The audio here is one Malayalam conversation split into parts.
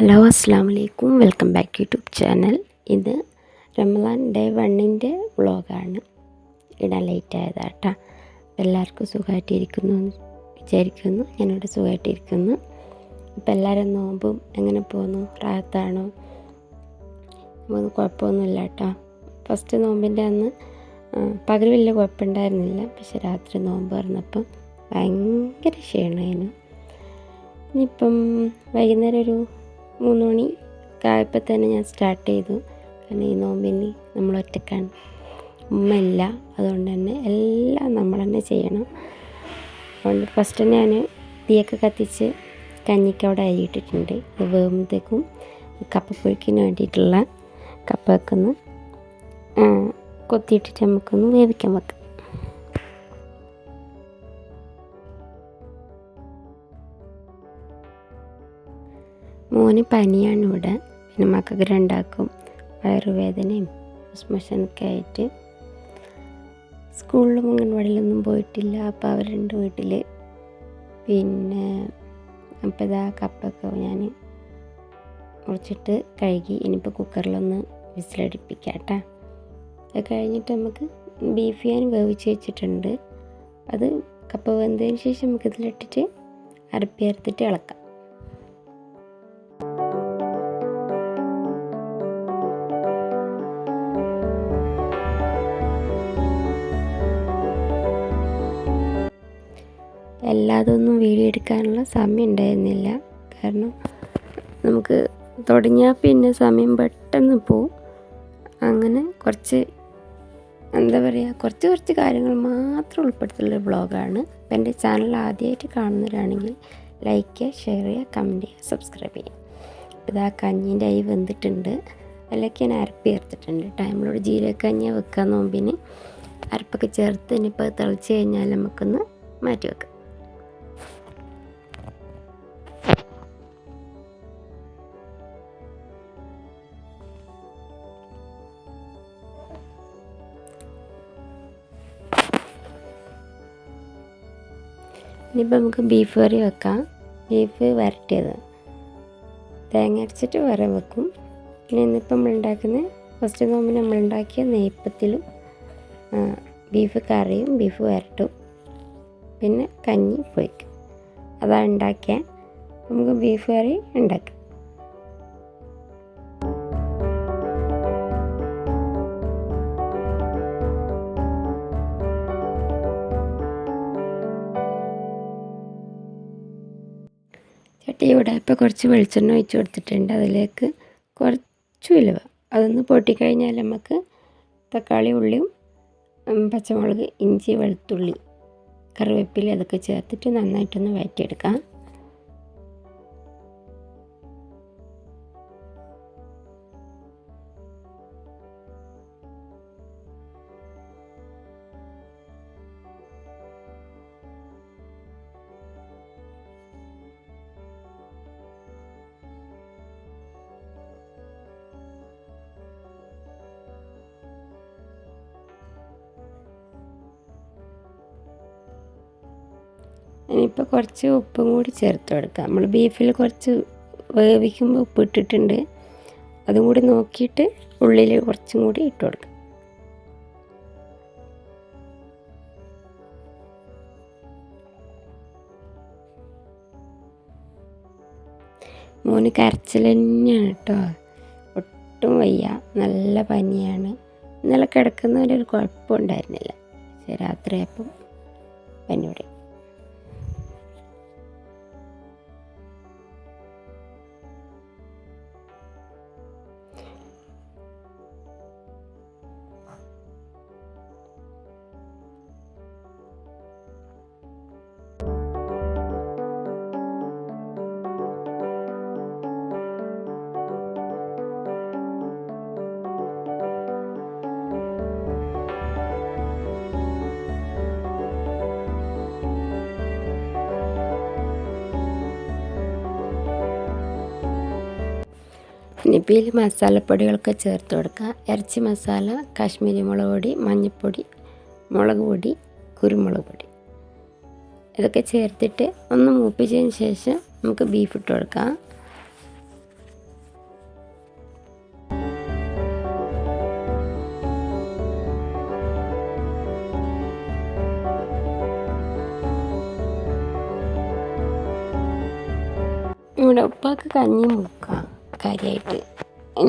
ഹലോ അസ്സാം വലൈക്കും, welcome back to YouTube channel. ഇത് റമദാൻ ഡേ 1 വ്ളോഗാണ്. ഇടാൻ ലേറ്റ് ആയതാട്ടാ. എല്ലാവർക്കും സുഖമായിട്ടിരിക്കുന്നു വിചാരിക്കുന്നു. ഞാനിവിടെ സുഖമായിട്ടിരിക്കുന്നു. ഇപ്പം എല്ലാവരും നോമ്പും എങ്ങനെ പോകുന്നു? റാഹത്താണോ? നമുക്ക് കുഴപ്പമൊന്നുമില്ല കേട്ടോ. ഫസ്റ്റ് നോമ്പിൻ്റെ അന്ന് പകൽ വലിയ കുഴപ്പമുണ്ടായിരുന്നില്ല, പക്ഷെ രാത്രി നോമ്പ് തുറന്നപ്പം ഭയങ്കര ക്ഷീണമായിരുന്നു. ഇനിയിപ്പം വൈകുന്നേരം ഒരു 3 മണി ആയപ്പോൾ തന്നെ ഞാൻ സ്റ്റാർട്ട് ചെയ്തു. കാരണം ഈ നോമ്പിന് നമ്മൾ ഒറ്റക്കാണ്, ഉമ്മയില്ല. അതുകൊണ്ട് തന്നെ എല്ലാം നമ്മൾ തന്നെ ചെയ്യണം. അതുകൊണ്ട് ഫസ്റ്റ് ഞാൻ തീയൊക്കെ കത്തിച്ച് കഞ്ഞിക്ക് അവിടെ അരിയിട്ടിട്ടുണ്ട്. അത് വേകുമ്പോഴത്തേക്കും കപ്പപ്പുഴുക്കിന് വേണ്ടിയിട്ടുള്ള കപ്പയൊക്കെ ഒന്ന് കൊത്തിയിട്ടിട്ട് നമുക്കൊന്ന് വേവിക്കാൻ വെക്കാം. മോന് പനിയാണ് ഇവിടെ. പിന്നെ മക്കൾക്ക് രണ്ടാക്കും വയറുവേദനയും മോഷനൊക്കെ ആയിട്ട് സ്കൂളിലും അംഗൻവാടിയിലൊന്നും പോയിട്ടില്ല. അപ്പോൾ അവരുണ്ട് വീട്ടിൽ. പിന്നെ അപ്പോൾ ഇതാ കപ്പൊക്കെ ഞാൻ മുറിച്ചിട്ട് കഴുകി ഇനിയിപ്പോൾ കുക്കറിലൊന്ന് വിസിലടിപ്പിക്കാം കേട്ടോ. അത് കഴിഞ്ഞിട്ട് നമുക്ക് ബീഫ് ഞാൻ വേവിച്ച് വെച്ചിട്ടുണ്ട്. അത് കപ്പ വെന്തതിന് ശേഷം നമുക്കിതിലിട്ടിട്ട് അരപ്പിയർത്തിട്ട് ഇളക്കാം. എല്ലാതൊന്നും വീഡിയോ എടുക്കാനുള്ള സമയം ഉണ്ടായിരുന്നില്ല. കാരണം നമുക്ക് തുടങ്ങിയാൽ പിന്നെ സമയം പെട്ടെന്ന് പോവും. അങ്ങനെ കുറച്ച് കുറച്ച് കാര്യങ്ങൾ മാത്രം ഉൾപ്പെടുത്തിയുള്ള വ്ളോഗാണ്. അപ്പം എൻ്റെ ചാനൽ ആദ്യമായിട്ട് കാണുന്നവരാണെങ്കിൽ ലൈക്ക് ചെയ്യുക, ഷെയർ ചെയ്യുക, കമൻറ്റ് ചെയ്യുക, സബ്സ്ക്രൈബ് ചെയ്യുക. ഇതാ കഞ്ഞീൻ്റെ അരി വെന്തിട്ടുണ്ട്. അതിലേക്ക് ഞാൻ അരപ്പ് ചേർത്തിട്ടുണ്ട്. ടൈമിലൂടെ ജീരകക്കഞ്ഞി വെക്കാൻ നോമ്പിന് അരപ്പൊക്കെ ചേർത്ത് ഇനിയിപ്പോൾ തിളച്ച് കഴിഞ്ഞാൽ നമുക്കൊന്ന് മാറ്റി വെക്കാം. ഇനിയിപ്പോൾ നമുക്ക് ബീഫ് കറി വെക്കാം. ബീഫ് വരട്ടിയത് തേങ്ങ അരച്ചിട്ട് വര വെക്കും. പിന്നെ ഇന്നിപ്പോൾ നമ്മളുണ്ടാക്കുന്ന ഫസ്റ്റ് നോമ്പിന് നമ്മളുണ്ടാക്കിയ നെയ്പ്പത്തിലും ബീഫ് കറിയും ബീഫ് വരട്ടും പിന്നെ കഞ്ഞി പൊയ്ക്കും. അതാണ് ഉണ്ടാക്കിയ. നമുക്ക് ബീഫ് കറി ഉണ്ടാക്കാം. ചട്ടിയുടെ ഇപ്പോൾ കുറച്ച് വെളിച്ചെണ്ണ ഒഴിച്ച് കൊടുത്തിട്ടുണ്ട്. അതിലേക്ക് കുറച്ച് ഉലുവ അതൊന്ന് പൊട്ടിക്കഴിഞ്ഞാൽ നമുക്ക് തക്കാളി, ഉള്ളിയും പച്ചമുളക്, ഇഞ്ചി, വെളുത്തുള്ളി, കറിവേപ്പില അതൊക്കെ ചേർത്തിട്ട് നന്നായിട്ടൊന്ന് വഴറ്റിയെടുക്കാം. ഇനിയിപ്പോൾ കുറച്ച് ഉപ്പും കൂടി ചേർത്ത് കൊടുക്കാം. നമ്മൾ ബീഫിൽ കുറച്ച് വേവിക്കുമ്പോൾ ഉപ്പ് ഇട്ടിട്ടുണ്ട്. അതും കൂടി നോക്കിയിട്ട് ഉള്ളിൽ കുറച്ചും കൂടി ഇട്ട് കൊടുക്കാം. മോന് കരച്ചിൽ തന്നെയാണ് കേട്ടോ. ഒട്ടും വയ്യ, നല്ല പനിയാണ്. ഇന്നലെ കിടക്കുന്നവരൊരു കുഴപ്പമുണ്ടായിരുന്നില്ല, പക്ഷേ രാത്രിയായപ്പം പനിയോടെ. ഇനിയിപ്പോൾ ഇതിൽ മസാലപ്പൊടികളൊക്കെ ചേർത്ത് കൊടുക്കുക. ഇറച്ചി മസാല, കാശ്മീരി മുളക് പൊടി, മഞ്ഞൾപ്പൊടി, മുളക് പൊടി, കുരുമുളക് പൊടി ഇതൊക്കെ ചേർത്തിട്ട് ഒന്ന് മൂപ്പിച്ചതിന് ശേഷം നമുക്ക് ബീഫ് ഇട്ട് കൊടുക്കാം. അങ്ങനെ ഉപ്പാക്ക് കഞ്ഞിയും മുക്കാം കാര്യമായിട്ട്.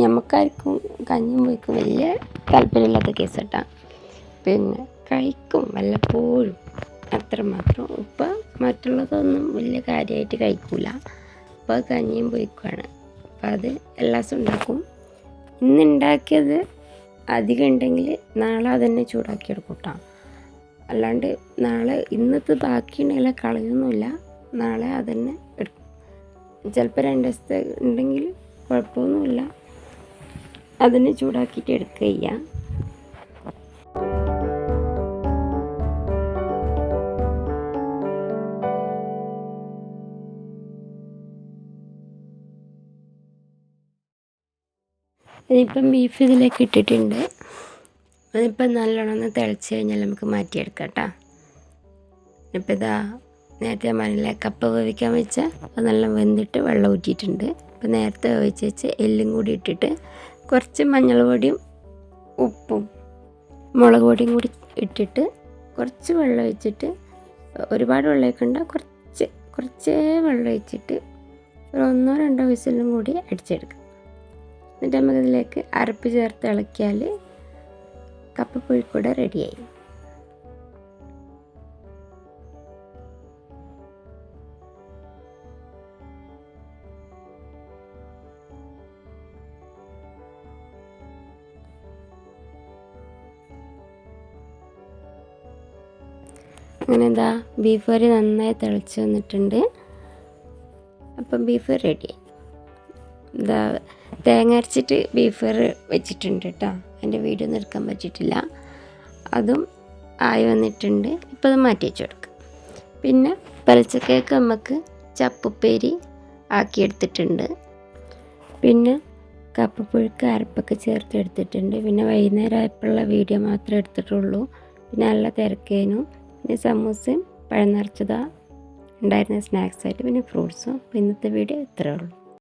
നമുക്കാർക്കും കഞ്ഞിയും മുക്കും വലിയ താല്പര്യമില്ലാത്ത കേസട്ടാ. പിന്നെ കഴിക്കും വല്ലപ്പോഴും അത്രമാത്രം. ഉപ്പ മറ്റുള്ളതൊന്നും വലിയ കാര്യമായിട്ട് കഴിക്കൂല. ഉപ്പ കഞ്ഞിയും പൊയ്ക്കുവാണ്. അപ്പം അത് എല്ലാ ദിവസവും ഉണ്ടാക്കും. ഇന്നുണ്ടാക്കിയത് അധികം ഉണ്ടെങ്കിൽ നാളെ അതന്നെ ചൂടാക്കി എടുക്കൂട്ടാം. അല്ലാണ്ട് നാളെ ഇന്നത്തെ ബാക്കിയുണ്ടെങ്കിൽ കളയൊന്നുമില്ല, നാളെ അതന്നെ എടുക്കും. ചിലപ്പോൾ 2 ദിവസത്തെ ഉണ്ടെങ്കിൽ കുഴപ്പമൊന്നുമില്ല, അതിനെ ചൂടാക്കിയിട്ട് എടുക്കുക ചെയ്യാം. അതിപ്പം ബീഫ് ഇതിലേക്ക് ഇട്ടിട്ടുണ്ട്. അതിപ്പം നല്ലോണം ഒന്ന് തിളച്ച് കഴിഞ്ഞാൽ നമുക്ക് മാറ്റിയെടുക്കാം കേട്ടോ. ഇപ്പം ഇതാ നേരത്തെ മണ്ണിലെ കപ്പ വേവിക്കാൻ വെച്ചാൽ അത് നല്ല വെന്തിട്ട് വെള്ളം ഊറ്റിയിട്ടുണ്ട്. അപ്പം നേരത്തെ വേവിച്ച് വെച്ച് എല്ലും കൂടി ഇട്ടിട്ട് കുറച്ച് മഞ്ഞൾ പൊടിയും ഉപ്പും മുളക് പൊടിയും കൂടി ഇട്ടിട്ട് കുറച്ച് വെള്ളം ഒഴിച്ചിട്ട്, ഒരുപാട് വെള്ളം ഒഴിക്കണ്ട, കുറച്ചേ വെള്ളം ഒഴിച്ചിട്ട് ഒരു 1-2 വിസിലും കൂടി അടിച്ചെടുക്കുക. എന്നിട്ട് നമുക്കിതിലേക്ക് അരപ്പ് ചേർത്ത് ഇളക്കിയാൽ കപ്പപ്പുഴുക്കൂട റെഡിയായി. അങ്ങനെ എന്താ ബീഫ് കറി നന്നായി തിളച്ച് വന്നിട്ടുണ്ട്. അപ്പം ബീഫ് റെഡിയായി. എന്താ തേങ്ങ അരച്ചിട്ട് ബീഫ് കറി വെച്ചിട്ടുണ്ട് കേട്ടോ. എൻ്റെ വീഡിയോ ഒന്നും എടുക്കാൻ പറ്റിയിട്ടില്ല. അതും ആയി വന്നിട്ടുണ്ട്. ഇപ്പോൾ അത് മാറ്റി വെച്ച് കൊടുക്കുക. പിന്നെ പലച്ചക്കേക്ക് നമുക്ക് ചപ്പുപ്പേരി ആക്കിയെടുത്തിട്ടുണ്ട്. പിന്നെ കപ്പപ്പുഴുക്ക് അരപ്പൊക്കെ ചേർത്ത് എടുത്തിട്ടുണ്ട്. പിന്നെ വൈകുന്നേരം ആയപ്പോഴുള്ള വീഡിയോ മാത്രമേ എടുത്തിട്ടുള്ളൂ. പിന്നെ നല്ല തിരക്കേനും. പിന്നെ സമൂസയും പഴം നിറച്ചതാ ഉണ്ടായിരുന്ന സ്നാക്സായിട്ട്, പിന്നെ ഫ്രൂട്ട്സും. അപ്പോൾ ഇന്നത്തെ വീഡിയോ ഇത്രയേ ഉള്ളൂ.